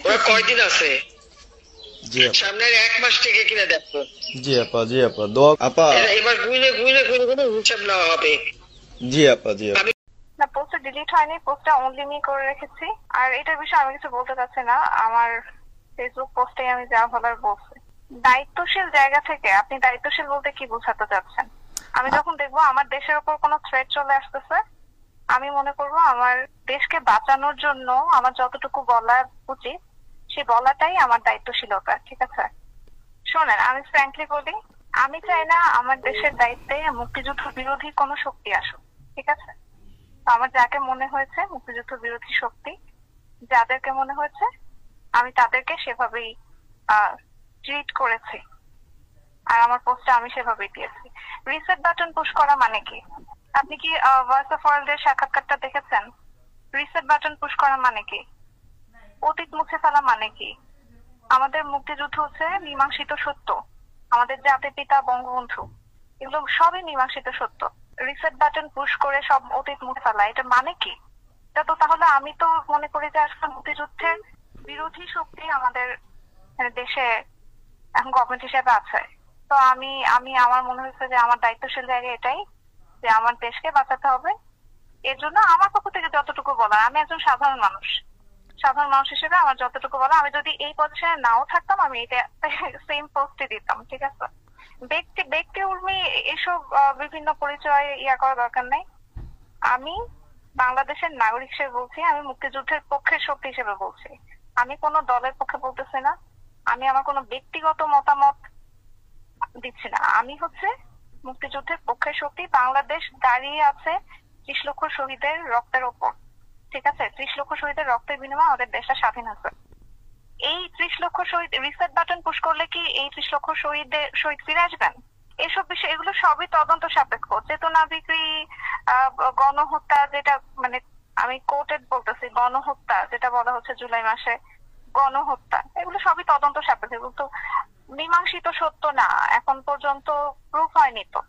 ওরা কয়দিন আছে? জি আপা। সামনের 1 মাস থেকে কিনা দেখো। জি আপা, জি আপা, দোয়া আপা। এবার ঘুরে ঘুরে ঘুরে ঘুরে হিসাব নেওয়া হবে। জি আপা, জি আপা। না, পোস্টটা ডিলিট হয়নি, পোস্টটা অনলি মি করে রেখেছি। আর এটার বিষয়ে আমি কিছু বলতে চাচ্ছি না, আমার ফেসবুক পোস্টে আমি যা বলার বলছি। দায়িত্বশীল জায়গা থেকে আপনি দায়িত্বশীল বলতে কি বোঝাতে চাচ্ছেন? আমি যখন দেখবো আমার দেশের উপর কোনো থ্রেট চলে আসতেছে, আমি মনে করবো আমার দেশকে বাঁচানোর জন্য আমার যতটুকু বলা উচিত সেই বলাটাই আমার দায়িত্বশীলতা। ঠিক আছে, শোনেন, আমি ফ্র্যাঙ্কলি বলি, আমি চাই না আমার দেশের দায়িত্বে মুক্তিযুদ্ধ বিরোধী কোনো শক্তি আসুক। ঠিক আছে, আমার যাকে মনে হয়েছে মুক্তিযুদ্ধ বিরোধী শক্তি, যাদেরকে মনে হয়েছে, আমি তাদেরকে সেভাবেই ট্রিট করেছি। আর আমার পোস্টটা আমি সেভাবেই দিয়েছি। রিসেট বাটন পুশ করা মানে কি? আপনি কি ভয়েস অফ ওয়ার্ল্ডের সাক্ষাৎকারটা দেখেছেন? রিসেট বাটন পুশ করা মানে কি? অতীত মুছে ফেলা মানে কি? আমাদের মুক্তিযুদ্ধ হচ্ছে মীমাংসিত সত্য, আমাদের জাতির পিতা বঙ্গবন্ধু, এগুলো সবই মীমাংসিত সত্য। রিসেট বাটন পুশ করে সব অতীত মুছে ফেলা, এটা মানে কি? এটা তো তাহলে আমি তো মনে করি যে আসলে মুক্তিযুদ্ধের বিরোধী শক্তি আমাদের দেশে এখন গভর্নমেন্ট হিসেবে আছে। তো আমি আমি আমার মনে হয়েছে যে আমার দায়িত্বশীল জায়গা এটাই যে আমার দেশকে বাঁচাতে হবে। এর জন্য আমার পক্ষ থেকে যতটুকু বলা, আমি একজন সাধারণ মানুষ, সাধারণ মানুষ হিসেবে আমার যতটুকু বলা, আমি যদি এই পজিশনে নাও থাকতাম আমি এটা সেম পোস্টে দিতাম। ঠিক আছে, ব্যক্তি ব্যক্তি উর্মি এসব বিভিন্ন পরিচয় করার দরকার নেই। আমি বাংলাদেশের নাগরিক হিসেবে বলছি, আমি মুক্তিযুদ্ধের পক্ষের শক্তি হিসেবে বলছি, আমি কোনো দলের পক্ষে বলতেছি না, আমি আমার কোনো ব্যক্তিগত মতামত দিচ্ছি না। আমি হচ্ছে মুক্তিযুদ্ধের পক্ষের শক্তি। বাংলাদেশ দাঁড়িয়ে আছে 30 লক্ষ শহীদের রক্তের ওপর। ঠিক আছে, 30 লক্ষ শহীদের রক্তের বিনিময়ে আমাদের দেশটা স্বাধীন হয়েছে। এই 30 লক্ষ শহীদ, রিসেট বাটন পুশ করলে কি এই 30 লক্ষ শহীদ ফিরে আসবেন? এসব বিষয়, এগুলো সবই তদন্ত সাপেক্ষ। চেতনা বিক্রি, গণহত্যা, যেটা মানে আমি কোর্টেড বলতেছি, গণহত্যা যেটা বলা হচ্ছে জুলাই মাসে গণহত্যা, এগুলো সবই তদন্ত সাপেক্ষ, এগুলো তো মীমাংসিত সত্য না, এখন পর্যন্ত প্রুফ হয়নি তো।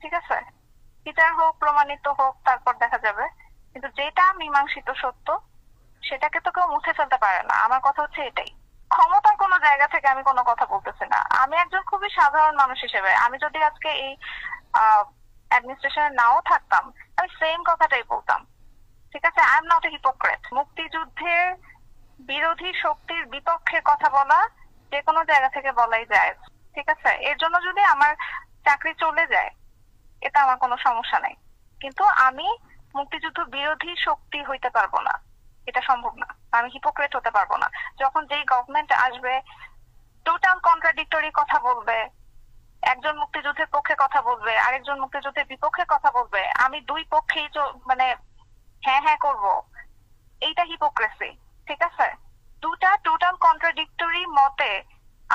ঠিক আছে, বিচার হোক, প্রমাণিত হোক, তারপর দেখা যাবে। কিন্তু যেটা মীমাংসিত সত্য সেটাকে তো কেউ মুছে ফেলতে পারে না। আমার কথা হচ্ছে এটাই। ক্ষমতার কোনো জায়গা থেকে আমি কোনো কথা বলতেছি না, আমি একজন খুবই সাধারণ মানুষ হিসেবে, আমি যদি আজকে এই অ্যাডমিনিস্ট্রেশনে নাও থাকতাম আমি সেম কথাটাই বলতাম। ঠিক আছে, I am not a hypocrite. মুক্তিযুদ্ধের বিরোধী শক্তির বিপক্ষে কথা বলা যে কোনো জায়গা থেকে বলাই যায়। ঠিক আছে, এর জন্য যদি আমার চাকরি চলে যায় এটা আমার কোনো সমস্যা নাই, কিন্তু আমি মুক্তিযুদ্ধ বিরোধী শক্তি হইতে পারবো না, এটা সম্ভব না। আমি হিপোক্রেট হতে পারবো না। যখন যেই গভর্নমেন্ট আসবে টোটাল কন্ট্রাডিক্টরি কথা বলবে, একজন মুক্তিযুদ্ধের পক্ষে কথা বলবে, আরেকজন মুক্তিযুদ্ধের বিপক্ষে কথা বলবে, আমি দুই পক্ষেই মানে হ্যাঁ হ্যাঁ করবো, এইটা হিপোক্রেসি। ঠিক আছে, দুটা টোটাল কন্ট্রাডিক্টরি মতে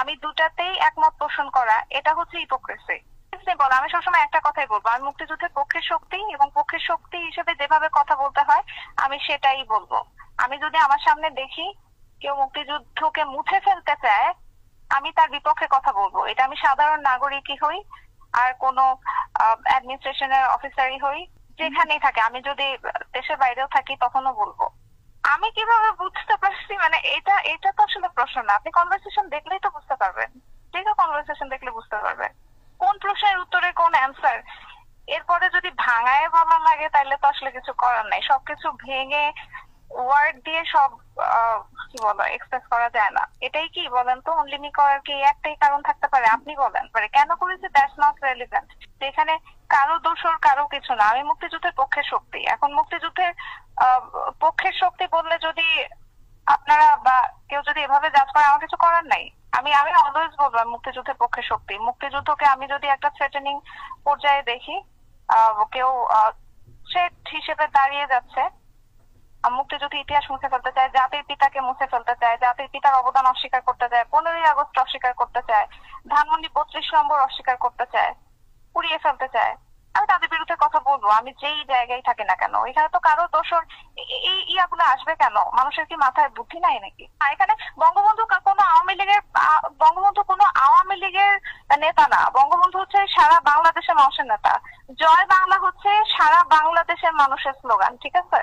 আমি দুটাতেই একমত পোষণ করা, এটা হচ্ছে হিপোক্রেসি। বল, আমি সবসময় একটা কথাই বলবো, আমি মুক্তিযুদ্ধের পক্ষের শক্তি এবং পক্ষের শক্তি হিসেবে যেভাবে কথা বলতে হয় আমি সেটাই বলবো। আমি যদি আমার সামনে দেখি কেউ মুক্তিযুদ্ধকে মুছে ফেলতে চায় আমি তার বিপক্ষে কথা বলবো। এটা আমি সাধারণ নাগরিকই হই আর কোনো অ্যাডমিনিস্ট্রেশনের অফিসারই হই, যেখানেই থাকে, আমি যদি দেশের বাইরেও থাকি তখনও বলবো। আমি কিভাবে বুঝতে পারছি, মানে এটা এটা তো আসলে প্রশ্ন না, আপনি কনভারসেশন দেখলেই তো বুঝতে পারবেন। ঠিক আছে, কনভারসেশন দেখলে বুঝতে পারবেন কোন প্রশ্নের উত্তরে কোন অ্যান্সার। এরপরে যদি ভাঙায় বলা লাগে তাহলে তো আসলে কিছু করার নাই। সবকিছু ভেঙে ওয়ার্ড দিয়ে সব কি বলো এক্সপ্রেস করা যায় না। এটাই কি বলেন তো, অনলি মি করার কি একটাই কারণ থাকতে পারে? আপনি বলেন পারে কেন করেছে, দ্যাটস নট রেলিভেন্ট। যেখানে কারো দোষর কারো কিছু না। আমি মুক্তিযুদ্ধের পক্ষের শক্তি। এখন মুক্তিযুদ্ধের পক্ষের শক্তি বললে যদি আপনারা বা কেউ যদি এভাবে জাজ করে, আমার কিছু করার নাই। আমি আমি অলওয়েজ বলবো মুক্তিযুদ্ধের পক্ষে শক্তি। মুক্তিযুদ্ধকে আমি যদি একটা থ্রেটেনিং পর্যায়ে দেখি, কেউ থ্রেট হিসেবে দাঁড়িয়ে যাচ্ছে, মুক্তিযুদ্ধ ইতিহাস মুছে ফেলতে চায়, জাতির পিতাকে মুছে ফেলতে চায়, জাতির পিতার অবদান অস্বীকার করতে চায়, 15ই আগস্ট অস্বীকার করতে চায়, ধানমন্ডি 32 নম্বর অস্বীকার করতে চায়, পুড়িয়ে ফেলতে চায়, আমি তাদের বিরুদ্ধে কথা বলবো। আমি যেই জায়গায় থাকি না কেন, এখানে তো কারো দোষর এই ইয়াগুলো আসবে কেন? মানুষের কি মাথায় বুদ্ধি নাই নাকি? এখানে বঙ্গবন্ধু কোনো আওয়ামী লীগের নেতা না। বঙ্গবন্ধু হচ্ছে সারা বাংলাদেশের মানুষের নেতা। জয় বাংলা হচ্ছে সারা বাংলাদেশের মানুষের স্লোগান। ঠিক আছে,